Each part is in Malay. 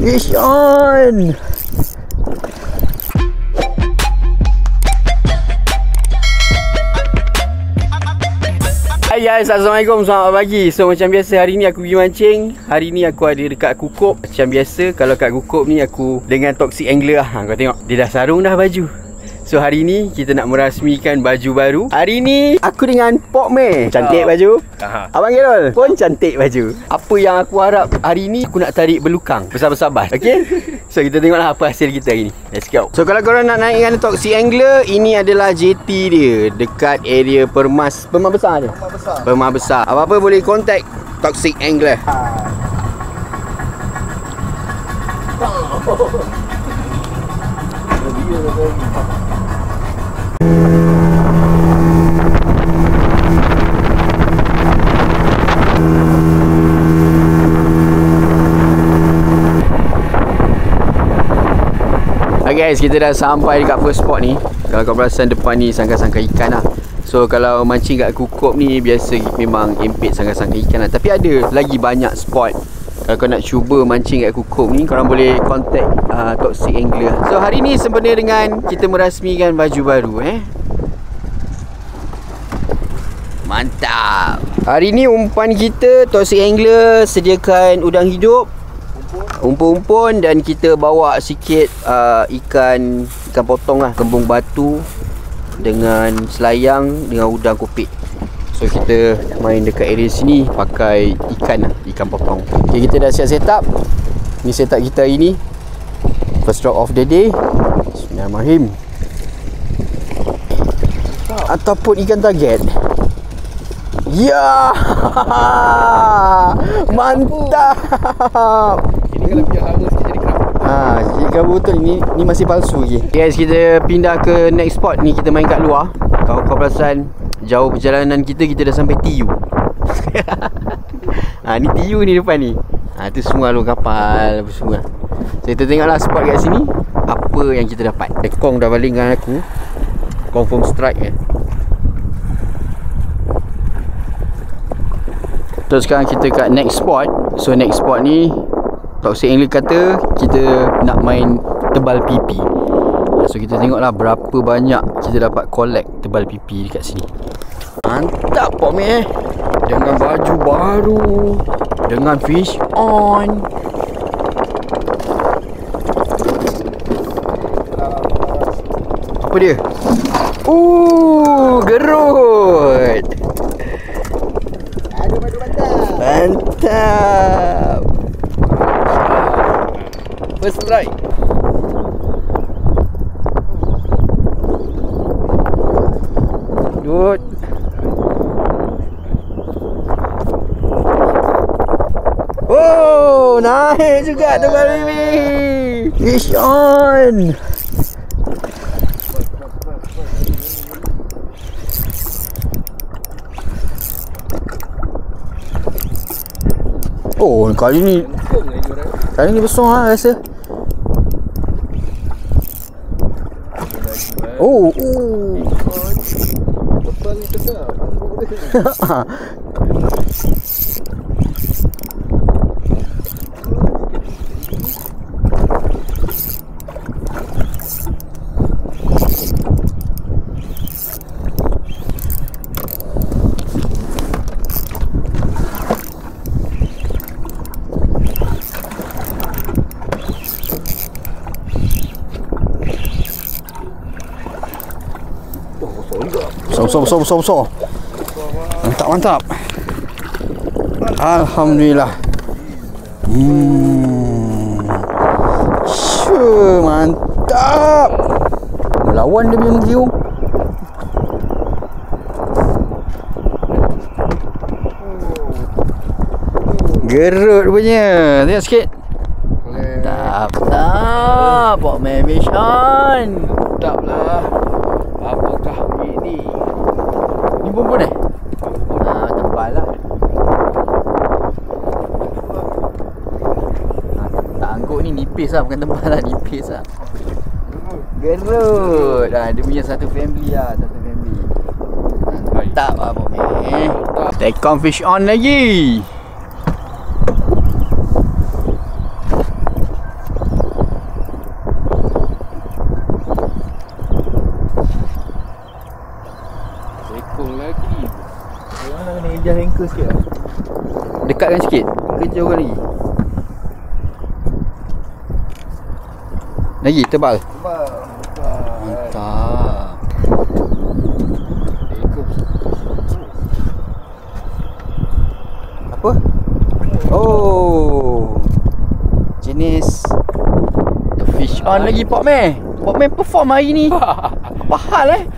Fish on. Hai guys, Assalamualaikum, selamat pagi. So macam biasa hari ni aku pergi mancing. Hari ni aku ada dekat Kukup. Macam biasa kalau kat Kukup ni aku dengan Toxic Angler lah. Kau tengok, dia dah sarung dah baju. So hari ni kita nak merasmikan baju baru. Hari ni aku dengan Pok Meh. Cantik baju. Abang Gerol pun cantik baju. Apa yang aku harap hari ni, aku nak tarik belukang besar-besar bas. Okay? So kita tengoklah apa hasil kita hari ni. Let's go. So kalau korang nak naik dengan Toxic Angler, ini adalah JT dia dekat area Permas Besar dia. Permas Besar. Apa-apa boleh contact Toxic Angler. Okay guys, kita dah sampai dekat first spot ni. Kalau kau perasan depan ni sangkar-sangkar ikan lah. So kalau mancing kat Kukup ni biasa memang empit sangkar-sangkar ikan lah. Tapi ada lagi banyak spot. Kalau kau nak cuba mancing kat Kukup ni, korang boleh contact Toxic Angler. So hari ni sempena dengan kita merasmikan baju baru Mantap. Hari ni umpan kita, Toxic Angler sediakan udang hidup, umpun-umpun, dan kita bawa sikit ikan potong lah, kembung batu dengan selayang dengan udang kopik. So kita main dekat area sini pakai ikan lah, ikan potong. Okay, kita dah siap set up. Ni set up kita hari ni. First drop of the day. Bismillahirrahmanirrahim. Ataupun ikan target. Ya, mantap. Ini kalau biar lama sikit jadi kerap. Jika betul ni masih palsu lagi. Guys, kita pindah ke next spot ni. Kita main kat luar. Kalau kau perasan jauh perjalanan kita dah sampai TU. Ni TU ni depan ni. Tu semua lu kapal apa semua. So kita tengoklah spot kat sini apa yang kita dapat. Tekong dah balik dengan aku. Confirm strike So sekarang kita kat next spot. So next spot ni Toxic Angler kata kita nak main tebal pipi. So kita tengoklah berapa banyak kita dapat collect tebal pipi dekat sini. Mantap Pok Meh. Dengan baju baru, dengan fish on. Apa dia? Gerut. Mantap. First strike. Good. Oh, naik juga tebal pipi. Fish on. Oh, kali ni besar lah rasa. Oh. Tebal ni besar. Besar. Mantap. Alhamdulillah. Mantap. Melawan dia punya mengiung. Gerut punya. Tengok sikit. Mantap. Pok Meh fish on. Mantap lah. Apakah ini? Ni bumbun tebal lah. Tak angkut ni nipis lah, bukan tebal lah, nipis lah. Gerut. Dia punya satu family lah, Mantap lah Pok Meh. Take on fish on lagi. Muka sikit lah. Dekatkan sikit. Ke jauhkan lagi. Lagi tebal. Mantap. Apa? Oh. Jenis the fish on lagi Pok Meh. Pok Meh perform hari ni. Pahal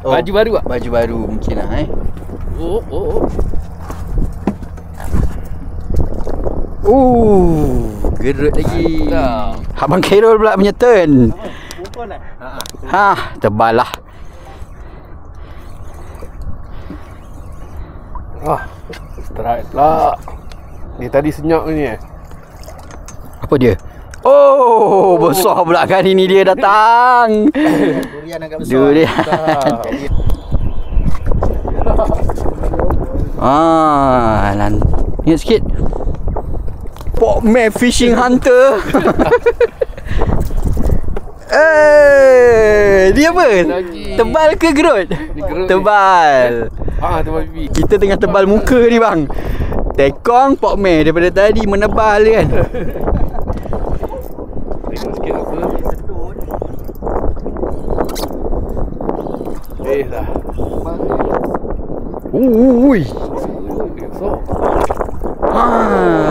Oh, baju baru tak? Baju baru mungkin lah gerut lagi. Mantap. Abang Khairul pula punya turn. Tebal lah. Strike pula. Dia tadi senyap ni Apa dia? Oh, besar pula kali ni dia datang. Durian agak besar. Durian. Ingat sikit. Pok Meh Fishing Hunter. Dia apa? Lagi. Tebal ke gerut? Gerut. Tebal. Tebal pipi. Kita tengah tebal muka ni bang. Tekong Pok Meh daripada tadi menebal dia kan. Tengok sikit apa. Dah. Ui. Besar.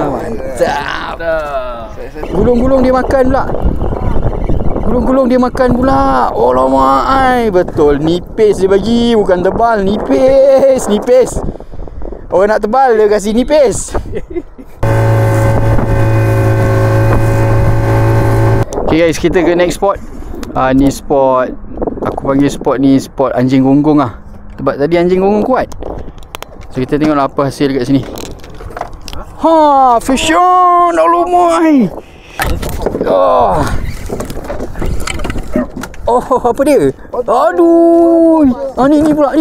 Mantap. Gulung-gulung dia makan pula. Gulung-gulung dia makan pula. Oh lama ai. Betul, nipis dia bagi, bukan tebal, nipis, nipis. Orang nak tebal dia kasi nipis. Okay guys, kita ke next spot. Ni spot, aku panggil spot ni spot anjing gonggong lah. Sebab tadi anjing gonggong kuat. So kita tengoklah apa hasil dekat sini. Fish on. Alamak. Apa dia? Aduh. Ni pula.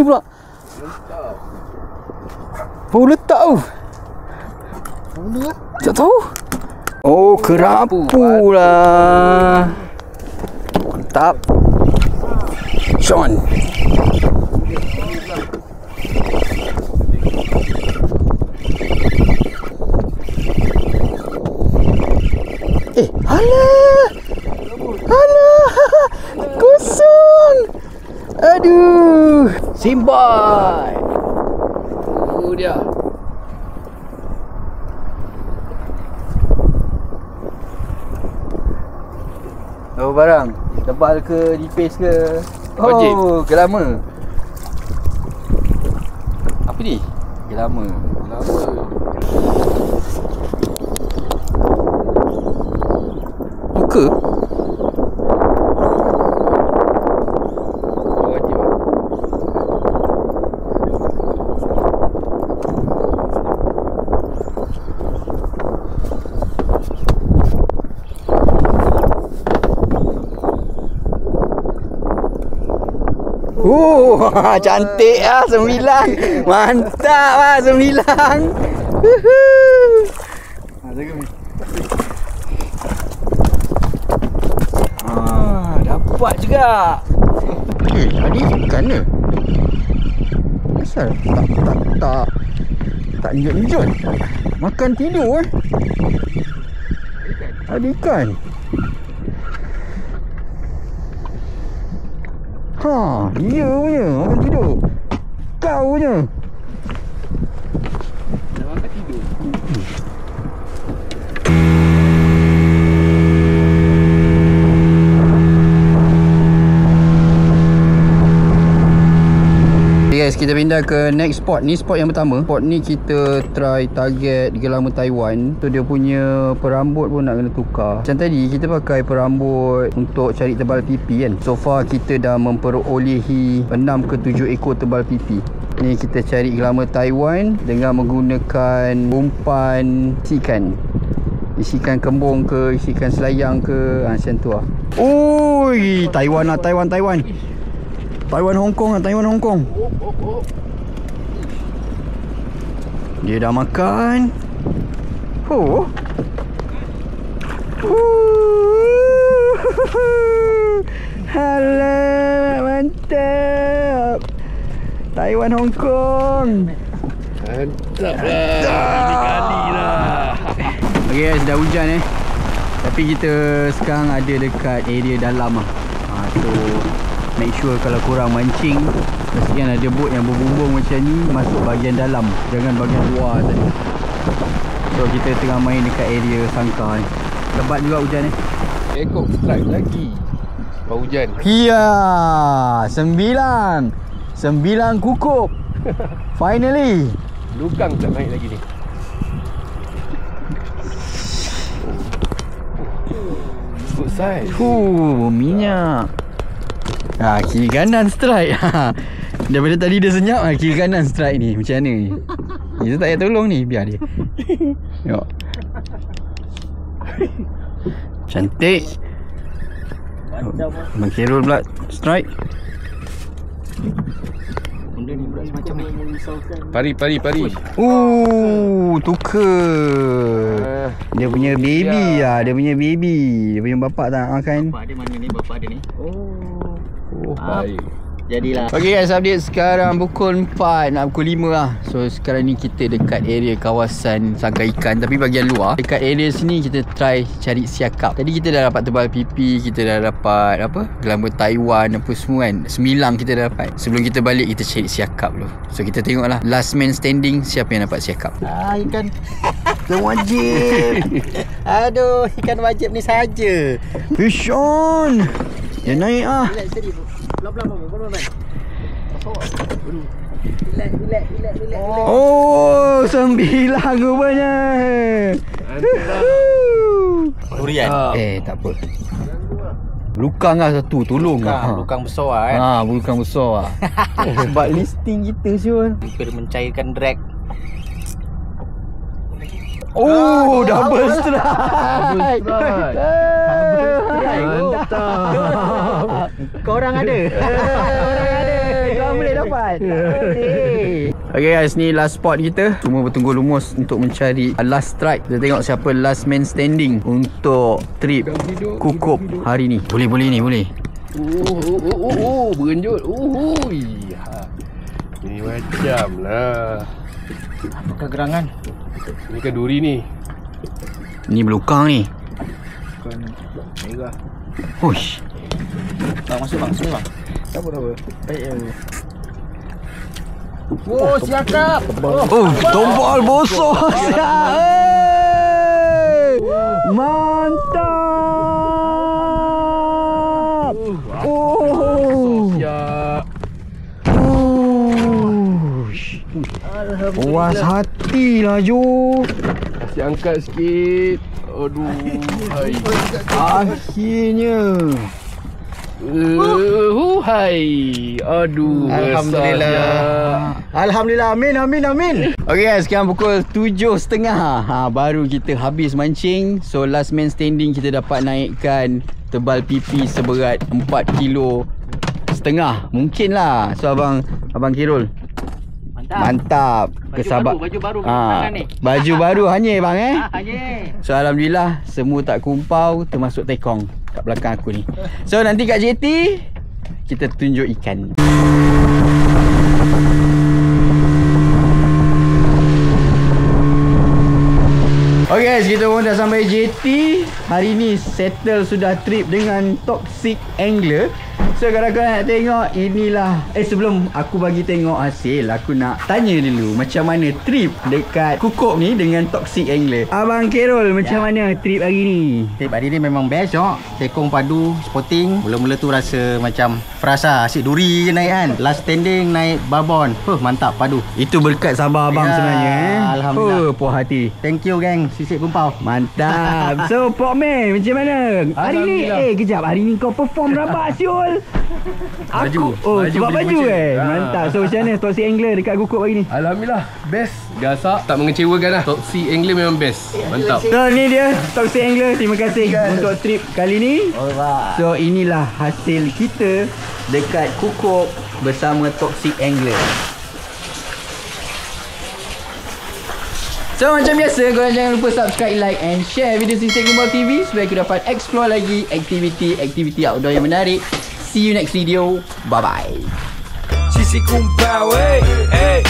Baru letak tu. Tak tahu. Oh, kerapu lah. Mantap. Sean. Alah. Kosong. Aduh. Simbai. Dia. Oh barang. Tebal ke, nipis ke? Wajib. Oh, gelama. Apa ni? Gelama. Muka? Wajib. Cantik ah 9. Mantap ah 9. Dapat juga. Tadi ikan ke? Asal tak njut-njut. Makan tidur Ada ikan. Dia punya makan tidur. Kau punya Dah makan tidur. Okay guys, kita pindah ke next spot. Ni spot yang pertama. Spot ni kita try target gelama Taiwan. So dia punya perambut pun nak kena tukar. Macam tadi kita pakai perambut untuk cari tebal pipi kan. So far kita dah memperolehi 6 ke 7 ekor tebal pipi. Ni kita cari gelama Taiwan dengan menggunakan umpan isikan. Isikan kembung ke, isikan selayang ke, macam tu lah. Ui, Taiwan lah, Taiwan Hong Kong lah, Taiwan Hong Kong. Dia dah makan. Alah, mantap. Taiwan Hong Kong. Mantap lah. Ini kali lah. Okay guys, dah hujan tapi kita sekarang ada dekat area dalam lah. So make sure kalau korang mancing, pastikan ada bot yang berbumbung macam ni masuk bahagian dalam, jangan bahagian luar tadi. So kita tengah main dekat area sangkar ni. Lebat juga hujan Ekor strike lagi. Sebab hujan. Iya, 9 kukup. Finally. Lukang tak naik lagi ni. Good size. Minyak. Kiri kanan strike. Daripada tadi dia senyap, kiri kanan strike ni. Macam mana ni? Kita tak payah tolong ni, biar dia. Tengok. Cantik. Abang Khairul pula strike. Benda ni pula semacam ni. Pari. Tukar. Dia punya baby lah. Dia punya baby. Dia punya bapak tak nak makan. Bapak dia mana ni? Bapak dia ni. Baik. Jadilah. Okay guys, update sekarang pukul 4 nak pukul 5 lah. So sekarang ni kita dekat area kawasan sangkar ikan, tapi bahagian luar. Dekat area sini kita try cari siakap. Tadi kita dah dapat tebal pipi, kita dah dapat apa, gelambir Taiwan apa semua kan. 9 kita dah dapat. Sebelum kita balik kita cari siakap dulu. So kita tengok lah last man standing siapa yang dapat siakap. Ikan wajib. Aduh, ikan wajib ni saja. Fish on. Dia naik ah. Relax tadi. Pelan-pelan. Relax. Oh, 9 rupanya. Durian. Tak apa. Lukang lah satu, tolong lah. Lukang besar kan. Lukang besar lah. Sebab listing kita Syul. Hampir mencairkan drag. Double strike. Mantap. Korang ada. Korang boleh dapat. Okay guys, ni last spot kita. Semua bertunggu lumus untuk mencari last strike. Kita tengok siapa last man standing untuk trip kukup hari ni. Boleh ni, boleh. Berenjut. Ini macam lah. Apakah gerangan? Ini kan duri ni. Ni belukang ni. Bukan merah. Hush. Bang, masuk bang. Sini bang. Tak apa. Baik. Siakap. Tombol bosok. Mantap. Puas hati lah Jo. Kasih angkat sikit. Aduh. Hai. Akhirnya. Aduh. Alhamdulillah. Amin. Okay guys, sekarang pukul 7.30. Baru kita habis mancing. So last man standing kita dapat naikkan tebal pipi seberat 4 kilo setengah. Mungkin lah. So abang Khairul, mantap. Kesabar. Baju baru ni. Baju baru hanya bang Hanya. So alhamdulillah semua tak kumpau, termasuk tekong kat belakang aku ni. So nanti kat JT kita tunjuk ikan. Okay guys, kita pun dah sampai JT. Hari ni settle sudah trip dengan Toxic Angler. So kalau korang nak tengok, inilah sebelum aku bagi tengok hasil, aku nak tanya dulu macam mana trip dekat Kukup ni dengan Toxic Angler. Abang Khairul, macam mana trip hari ni? Trip hari ni memang best Jok. Tekong padu spotting. Mula-mula tu rasa macam frasa asyik duri je naik kan. Last standing naik babon. Mantap padu. Itu berkat sabar abang sebenarnya Alhamdulillah. Puas hati. Thank you geng. Sisik kumpau. Mantap. So Pok Man, macam mana? Hari ni kejap, hari ni kau perform rabak Syul. Baju sebab baju macam. Mantap. So macam mana Toxic Angler dekat Kukup hari ni? Alhamdulillah, best. Gasak, tak mengecewakan lah. Toxic Angler memang best. Mantap. So ni dia Toxic Angler. Terima kasih untuk trip kali ni. Alright. So inilah hasil kita dekat Kukup bersama Toxic Angler. So macam biasa, korang jangan lupa subscribe, like and share video Sisik Kumpau TV supaya aku dapat explore lagi aktiviti outdoor yang menarik. See you next video. Bye bye. Sisik Kumpau, hey.